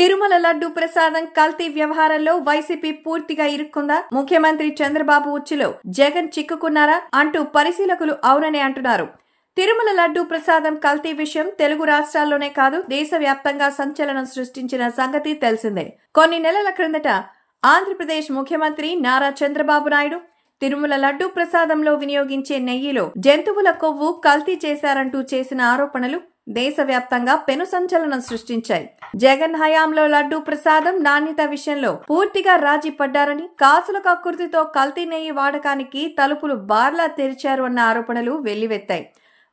తిరుమల లడ్డు ప్రసాదం కల్తీ వ్యవహారంలో వైసీపీ పూర్తిగా ఇరుక్కుందా? ముఖ్యమంత్రి చంద్రబాబు ఉచ్చులో జగన్ చిక్కుకున్నారా అంటూ పరిశీలకులు అవుననే అంటున్నారు. తిరుమల లడ్డు ప్రసాదం కల్తీ విషయం తెలుగు రాష్ట్రాల్లోనే కాదు దేశవ్యాప్తంగా సంచలనం సృష్టించిన సంగతి తెలిసిందే. కొన్ని నెలల క్రిందట ఆంధ్రప్రదేశ్ ముఖ్యమంత్రి నారా చంద్రబాబు నాయుడు తిరుమల లడ్డు ప్రసాదంలో వినియోగించే నెయ్యిలో జంతువుల కొవ్వు కల్తీ చేశారంటూ చేసిన ఆరోపణలు దేశవ్యాప్తంగా పెను సంచలనం సృష్టించాయి. జగన్ హయాంలో లడ్డు ప్రసాదం నాణ్యత విషయంలో పూర్తిగా రాజీ పడ్డారని, కాసుల కక్కుర్తితో కల్తీ నెయ్యి వాడకానికి తలుపులు బార్లా తెరిచారు అన్న ఆరోపణలు వెల్లువెత్తాయి.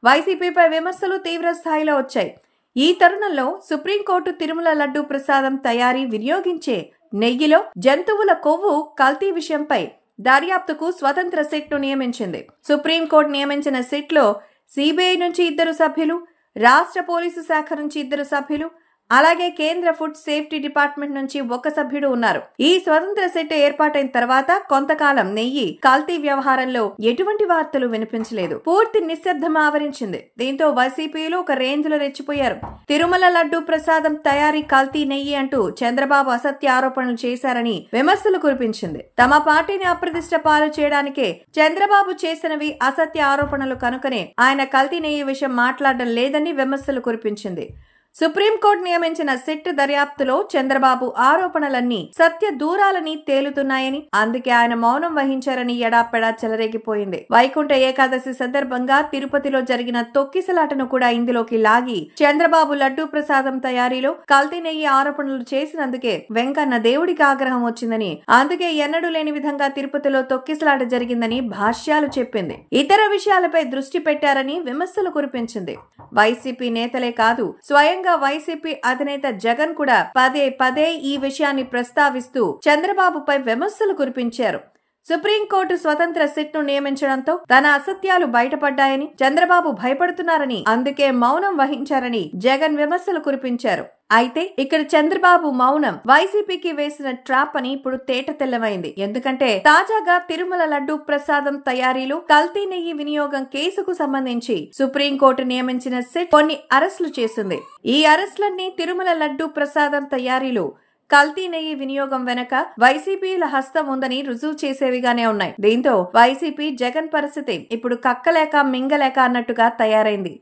వైసీపీపై విమర్శలు తీవ్ర స్థాయిలో వచ్చాయి. ఈ తరుణంలో సుప్రీంకోర్టు తిరుమల లడ్డు ప్రసాదం తయారీ, వినియోగించే నెయ్యిలో జంతువుల కొవ్వు కల్తీ విషయంపై దర్యాప్తుకు స్వతంత్ర సిట్ను నియమించింది. సుప్రీంకోర్టు నియమించిన సిట్లో సిబిఐ నుంచి 2 సభ్యులు, రాష్ట్ర పోలీసు శాఖ నుంచి 2 సభ్యులు, అలాగే కేంద్ర ఫుడ్ సేఫ్టీ డిపార్ట్మెంట్ నుంచి 1 సభ్యుడు ఉన్నారు. ఈ స్వతంత్ర సిట్ ఏర్పాటైన తర్వాత కొంతకాలం నెయ్యి కల్తీ వ్యవహారంలో ఎటువంటి వార్తలు వినిపించలేదు. పూర్తి నిశ్శబ్దం ఆవరించింది. దీంతో వైసీపీలో ఒక రేంజ్ లో రెచ్చిపోయారు. తిరుమల లడ్డు ప్రసాదం తయారీ కల్తీ నెయ్యి అంటూ చంద్రబాబు అసత్య ఆరోపణలు చేశారని విమర్శలు కురిపించింది. తమ పార్టీని అప్రతిష్ట పాలు చేయడానికే చంద్రబాబు చేసినవి అసత్య ఆరోపణలు కనుకనే ఆయన కల్తీ నెయ్యి విషయం మాట్లాడడం లేదని విమర్శలు కురిపించింది. సుప్రీంకోర్టు నియమించిన సిట్ దర్యాప్తులో చంద్రబాబు ఆరోపణలన్నీ సత్య దూరాలని తేలుతున్నాయని, అందుకే ఆయన మౌనం వహించారని ఎడాపెడా చెలరేగిపోయింది. వైకుంఠ ఏకాదశి సందర్భంగా తిరుపతిలో జరిగిన తొక్కిసలాటను కూడా ఇందులోకి లాగి చంద్రబాబు లడ్డూ ప్రసాదం తయారీలో కల్తీ నెయ్యి ఆరోపణలు చేసినందుకే వెంకన్న దేవుడికి ఆగ్రహం వచ్చిందని, అందుకే ఎన్నడూ లేని విధంగా తిరుపతిలో తొక్కిసలాట జరిగిందని భాష్యాలు చెప్పింది. ఇతర విషయాలపై దృష్టి పెట్టారని విమర్శలు కురిపించింది. వైసీపీ నేతలే కాదు, స్వయంగా వైసీపీ అధినేత జగన్ కూడా పదే పదే ఈ విషయాన్ని ప్రస్తావిస్తూ చంద్రబాబుపై విమర్శలు కురిపించారు. సుప్రీంకోర్టు స్వతంత్ర సిట్ను నియమించడంతో తన అసత్యాలు బయటపడ్డాయని, చంద్రబాబు భయపడుతున్నారని, అందుకే మౌనం వహించారని జగన్ విమర్శలు కురిపించారు. అయితే ఇక్కడ చంద్రబాబు మౌనం వైసీపీకి వేసిన ట్రాప్ అని ఇప్పుడు తేట తెల్లమైంది. ఎందుకంటే తాజాగా తిరుమల లడ్డు ప్రసాదం తయారీలో కల్తీ నెయ్యి వినియోగం కేసుకు సంబంధించి సుప్రీంకోర్టు నియమించిన సిట్ కొన్ని అరెస్టులు చేసింది. ఈ అరెస్టులన్నీ తిరుమల లడ్డు ప్రసాదం తయారీలో కల్తీ నెయ్యి వినియోగం వెనక వైసీపీల హస్తం ఉందని రుజువు చేసేవిగానే ఉన్నాయి. దీంతో వైసీపీ జగన్ పరిస్థితి ఇప్పుడు కక్కలేక మింగలేక అన్నట్టుగా తయారైంది.